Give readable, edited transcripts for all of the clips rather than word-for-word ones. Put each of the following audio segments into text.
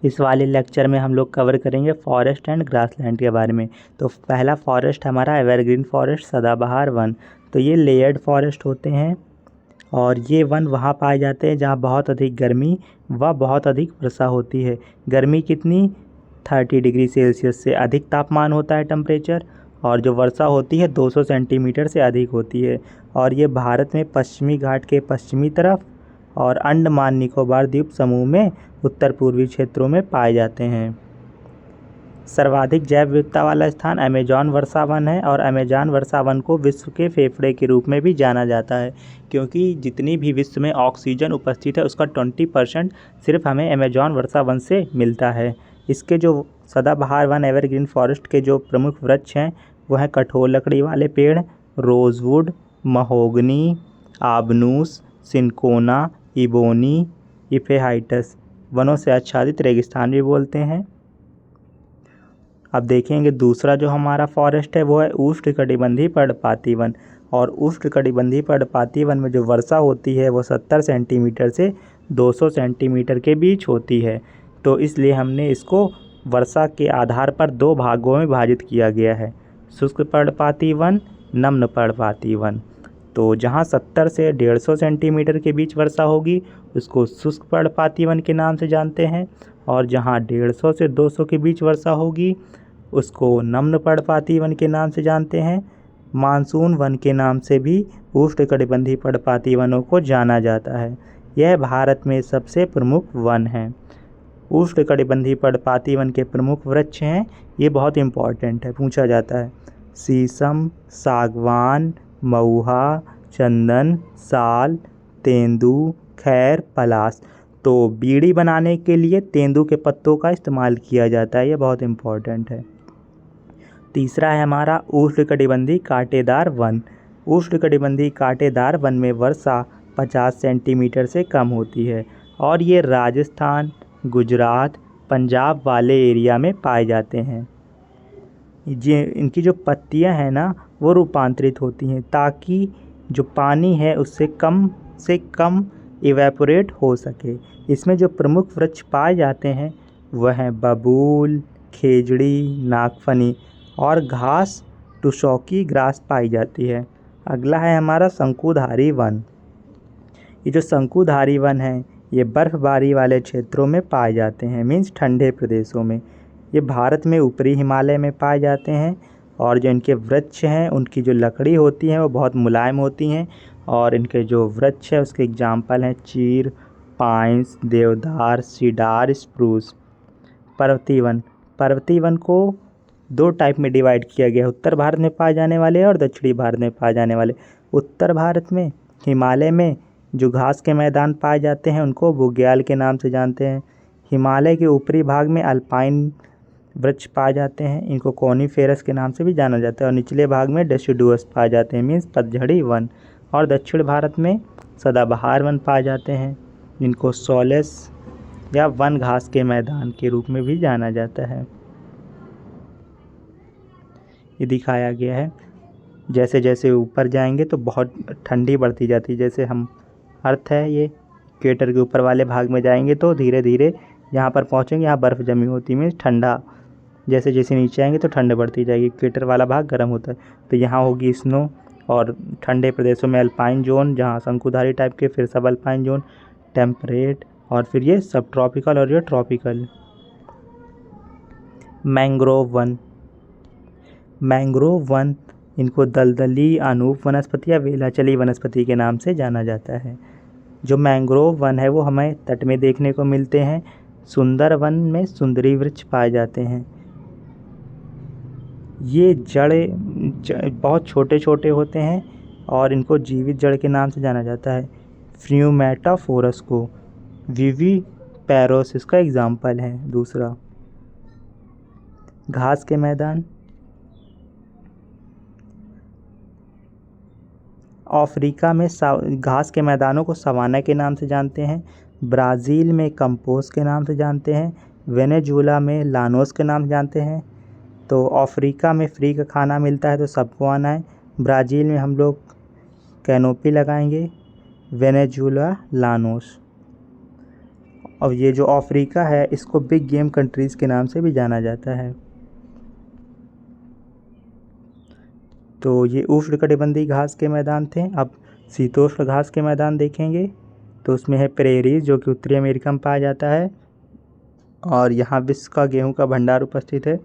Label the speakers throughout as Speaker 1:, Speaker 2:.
Speaker 1: इस वाले लेक्चर में हम लोग कवर करेंगे फॉरेस्ट एंड ग्रासलैंड के बारे में। तो पहला फॉरेस्ट हमारा एवरग्रीन फॉरेस्ट, सदाबहार वन। तो ये लेयर्ड फॉरेस्ट होते हैं और ये वन वहाँ पाए जाते हैं जहाँ बहुत अधिक गर्मी व बहुत अधिक वर्षा होती है। गर्मी कितनी 30 डिग्री सेल्सियस से अधिक तापमान होता है टेम्परेचर, और जो वर्षा होती है 200 सेंटीमीटर से अधिक होती है। और ये भारत में पश्चिमी घाट के पश्चिमी तरफ और अंडमान निकोबार द्वीप समूह में उत्तर पूर्वी क्षेत्रों में पाए जाते हैं। सर्वाधिक जैव विविधता वाला स्थान अमेजॉन वर्षा वन है, और अमेजॉन वर्षा वन को विश्व के फेफड़े के रूप में भी जाना जाता है, क्योंकि जितनी भी विश्व में ऑक्सीजन उपस्थित है उसका 20% सिर्फ हमें अमेजॉन वर्षा वन से मिलता है। इसके जो सदाबहार वन एवरग्रीन फॉरेस्ट के जो प्रमुख वृक्ष हैं वो हैं कठोर लकड़ी वाले पेड़, रोजवुड, महोगनी, आबनूस, सिनकोना, इबोनी, इफेहाइटस। वनों से आच्छादित रेगिस्तान भी बोलते हैं। अब देखेंगे दूसरा जो हमारा फॉरेस्ट है वो है उष्णकटिबंधीय पर्णपाती वन। और उष्णकटिबंधीय पर्णपाती वन में जो वर्षा होती है वो 70 सेंटीमीटर से 200 सेंटीमीटर के बीच होती है। तो इसलिए हमने इसको वर्षा के आधार पर दो भागों में विभाजित किया गया है, शुष्क पर्णपाती वन, नम्न पर्णपाती वन। तो जहाँ 70 से 150 सेंटीमीटर के बीच वर्षा होगी उसको शुष्क पर्णपाती वन के नाम से जानते हैं, और जहाँ 150 से 200 के बीच वर्षा होगी उसको नम्न पर्णपाती वन के नाम से जानते हैं। मानसून वन के नाम से भी उष्णकटिबंधीय पर्णपाती वनों को जाना जाता है। यह भारत में सबसे प्रमुख वन है। उष्णकटिबंधीय पर्णपाती वन के प्रमुख वृक्ष हैं, ये बहुत इम्पॉर्टेंट है, पूछा जाता है। शीशम, सागवान, महुआ, चंदन, साल, तेंदू, खैर, पलाश। तो बीड़ी बनाने के लिए तेंदू के पत्तों का इस्तेमाल किया जाता है, ये बहुत इम्पॉर्टेंट है। तीसरा है हमारा उष्णकटिबंधीय कांटेदार वन। उष्णकटिबंधीय कांटेदार वन में वर्षा 50 सेंटीमीटर से कम होती है, और ये राजस्थान, गुजरात, पंजाब वाले एरिया में पाए जाते हैं। ये इनकी जो पत्तियां हैं ना वो रूपांतरित होती हैं ताकि जो पानी है उससे कम से कम इवेपोरेट हो सके। इसमें जो प्रमुख वृक्ष पाए जाते हैं वह हैं बबूल, खेजड़ी, नागफनी, और घास टुशौकी ग्रास पाई जाती है। अगला है हमारा शंकुधारी वन। ये जो शंकुधारी वन है ये बर्फबारी वाले क्षेत्रों में पाए जाते हैं, मीन्स ठंडे प्रदेशों में। ये भारत में ऊपरी हिमालय में पाए जाते हैं, और जो इनके वृक्ष हैं उनकी जो लकड़ी होती है वो बहुत मुलायम होती हैं, और इनके जो वृक्ष है उसके एग्जाम्पल हैं चीर, पाइन्स, देवदार, सीडार, स्प्रूस। पर्वतीय वन। पर्वतीय वन को दो टाइप में डिवाइड किया गया है, उत्तर भारत में पाए जाने वाले और दक्षिणी भारत में पाए जाने वाले। उत्तर भारत में हिमालय में जो घास के मैदान पाए जाते हैं उनको बुग्याल के नाम से जानते हैं। हिमालय के ऊपरी भाग में अल्पाइन वृक्ष पाए जाते हैं, इनको कॉनिफेरस के नाम से भी जाना जाता है, और निचले भाग में डेसिडुअस पाए जाते हैं, मीन्स पतझड़ी वन। और दक्षिण भारत में सदाबहार वन पाए जाते हैं जिनको सोलेस या वन घास के मैदान के रूप में भी जाना जाता है। ये दिखाया गया है। जैसे जैसे ऊपर जाएंगे तो बहुत ठंडी बढ़ती जाती है। जैसे हम अर्थ है ये इक्वेटर के ऊपर वाले भाग में जाएंगे तो धीरे धीरे यहाँ पर पहुँचेंगे, यहाँ बर्फ़ जमी होती है, मीन्स ठंडा। जैसे जैसे नीचे आएंगे तो ठंड बढ़ती जाएगी, इक्वेटर वाला भाग गर्म होता है। तो यहाँ होगी स्नो, और ठंडे प्रदेशों में अल्पाइन जोन जहाँ शंकुधारी टाइप के, फिर सब अल्पाइन जोन, टेम्परेट, और फिर ये सब ट्रॉपिकल और ये tropical. Mangrove one. Mangrove one इनको दलदली, अनूप वनस्पति या वेलाचली वनस्पति के नाम से जाना जाता है। जो मैंग्रोव वन है वो हमें तट में देखने को मिलते हैं। सुंदर वन में सुंदरी वृक्ष पाए जाते हैं। ये बहुत छोटे छोटे होते हैं और इनको जीवित जड़ के नाम से जाना जाता है। फ्यूमेटाफोरस को विविपैरोस इसका एग्जाम्पल है। दूसरा घास के मैदान। अफ्रीका में घास के मैदानों को सवाना के नाम से जानते हैं। ब्राज़ील में कंपोस के नाम से जानते हैं। वेनेजुएला में लानोस के नाम से जानते हैं। तो अफ्रीका में फ्री का खाना मिलता है तो सबको आना है। ब्राज़ील में हम लोग कैनोपी लगाएंगे। Venezuela Llanos. और ये जो अफ्रीका है इसको बिग गेम कंट्रीज़ के नाम से भी जाना जाता है। तो ये उष्णकटिबंधीय घास के मैदान थे। अब शीतोष्ण घास के मैदान देखेंगे तो उसमें है प्रेरीज जो कि उत्तरी अमेरिका में पाया जाता है और यहाँ विश्व का गेहूं का भंडार उपस्थित है।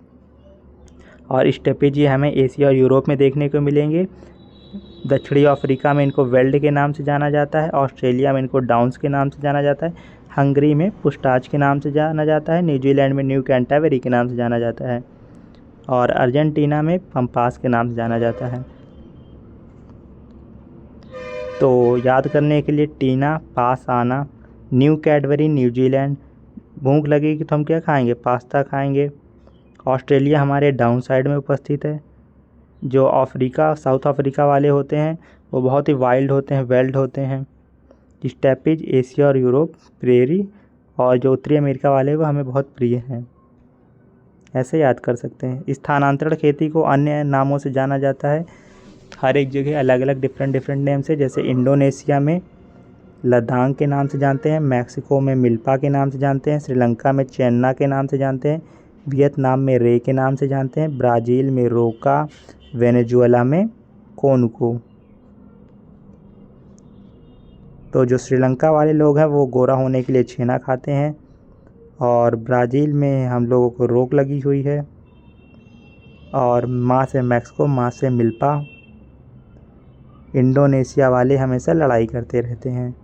Speaker 1: और स्टेपेज ये हमें एशिया और यूरोप में देखने को मिलेंगे। दक्षिणी अफ्रीका में इनको वेल्ड के नाम से जाना जाता है, ऑस्ट्रेलिया में इनको डाउन्स के नाम से जाना जाता है, हंगरी में पुस्टाच के नाम से जाना जाता है, न्यूजीलैंड में न्यू कैंटावेरी के नाम से जाना जाता है और अर्जेंटीना में पंपास के नाम से जाना जाता है। तो याद करने के लिए टीना, पास आना, न्यू कैडबरी न्यूजीलैंड। भूख लगेगी तो हम क्या खाएंगे? पास्ता खाएंगे। ऑस्ट्रेलिया हमारे डाउन साइड में उपस्थित है। जो अफ्रीका, साउथ अफ्रीका वाले होते हैं वो बहुत ही वाइल्ड होते हैं, वेल्ड होते हैं। स्टेपेज एशिया और यूरोप, प्रेरी, और जो उत्तरी अमेरिका वाले वो हमें बहुत प्रिय हैं। ऐसे याद कर सकते हैं। स्थानांतरण खेती को अन्य नामों से जाना जाता है, हर एक जगह अलग अलग डिफरेंट नेम से। जैसे इंडोनेशिया में लद्दाख के नाम से जानते हैं, मैक्सिको में मिल्पा के नाम से जानते हैं, श्रीलंका में चेन्ना के नाम से जानते हैं, वियतनाम में रे के नाम से जानते हैं, ब्राज़ील में रोका, वेनेजुएला में कोनुको। तो जो श्रीलंका वाले लोग हैं वो गोरा होने के लिए छेना खाते हैं और ब्राज़ील में हम लोगों को रोक लगी हुई है और माँ से मैक्सिको, माँ से मिल्पा। इंडोनेशिया वाले हमेशा लड़ाई करते रहते हैं।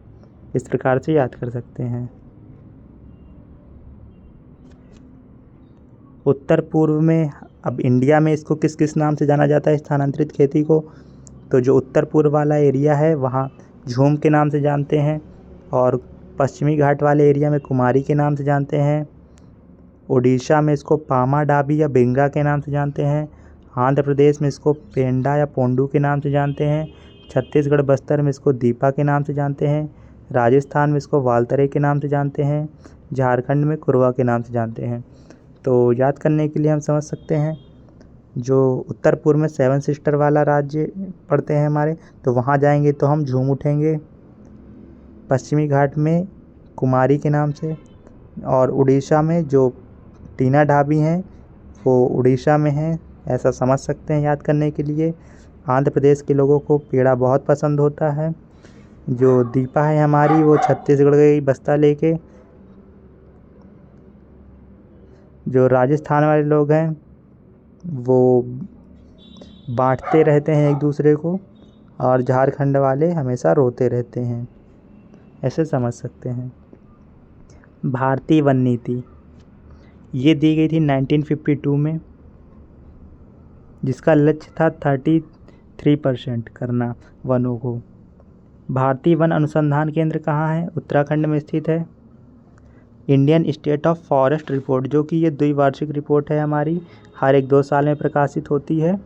Speaker 1: इस प्रकार से याद कर सकते हैं। उत्तर पूर्व में, अब इंडिया में इसको किस किस नाम से जाना जाता है स्थानांतरित खेती को? तो जो उत्तर पूर्व वाला एरिया है वहाँ झूम के नाम से जानते हैं और पश्चिमी घाट वाले एरिया में कुमारी के नाम से जानते हैं। उड़ीसा में इसको पामा डाबी या बेंगा के नाम से जानते हैं। आंध्र प्रदेश में इसको पेंडा या पोंडू के नाम से जानते हैं। छत्तीसगढ़ बस्तर में इसको दीपा के नाम से जानते हैं। राजस्थान में इसको वालतरे के नाम से जानते हैं। झारखंड में कुरवा के नाम से जानते हैं। तो याद करने के लिए हम समझ सकते हैं, जो उत्तर पूर्व में 7 सिस्टर वाला राज्य पड़ते हैं हमारे, तो वहाँ जाएंगे तो हम झूम उठेंगे। पश्चिमी घाट में कुमारी के नाम से, और उड़ीसा में जो टीना ढाबी हैं वो उड़ीसा में हैं, ऐसा समझ सकते हैं याद करने के लिए। आंध्र प्रदेश के लोगों को पेड़ा बहुत पसंद होता है। जो दीपा है हमारी वो छत्तीसगढ़ गई बस्ता लेके। जो राजस्थान वाले लोग हैं वो बांटते रहते हैं एक दूसरे को और झारखंड वाले हमेशा रोते रहते हैं, ऐसे समझ सकते हैं। भारतीय वन नीति ये दी गई थी 1952 में, जिसका लक्ष्य था 33% करना वनों को। भारतीय वन अनुसंधान केंद्र कहाँ है? उत्तराखंड में स्थित है। Indian state of forest report, जो कि ये द्विवार्षिक रिपोर्ट है हमारी, हर एक 2 साल में प्रकाशित होती है।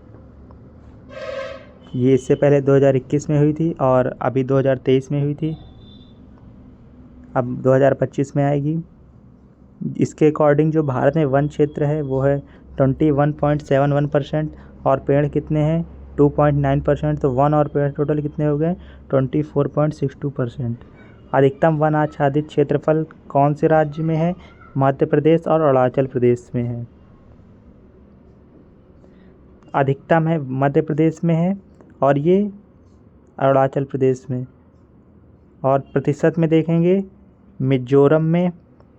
Speaker 1: ये इससे पहले 2021 में हुई थी और अभी 2023 में हुई थी, अब 2025 में आएगी। इसके अकॉर्डिंग जो भारत में वन क्षेत्र है वो है 21.71% और पेड़ कितने हैं? 2.9%। तो वन और पेड़ टोटल कितने हो गए? 24.62%। अधिकतम वन आच्छादित क्षेत्रफल कौन से राज्य में है? मध्य प्रदेश और अरुणाचल प्रदेश में है। अधिकतम है मध्य प्रदेश में है और ये अरुणाचल प्रदेश में। और प्रतिशत में देखेंगे मिजोरम में,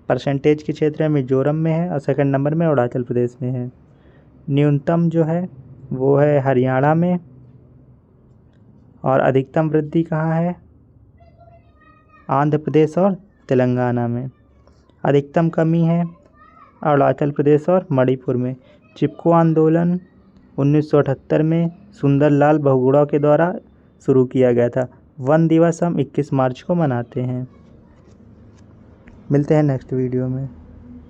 Speaker 1: परसेंटेज के क्षेत्र में मिजोरम में है और सेकंड नंबर में अरुणाचल प्रदेश में है। न्यूनतम जो है वो है हरियाणा में और अधिकतम वृद्धि कहाँ है? आंध्र प्रदेश और तेलंगाना में। अधिकतम कमी है अरुणाचल प्रदेश और मणिपुर में। चिपको आंदोलन 1978 में सुंदरलाल बहुगुणा के द्वारा शुरू किया गया था। वन दिवस हम 21 मार्च को मनाते हैं। मिलते हैं नेक्स्ट वीडियो में।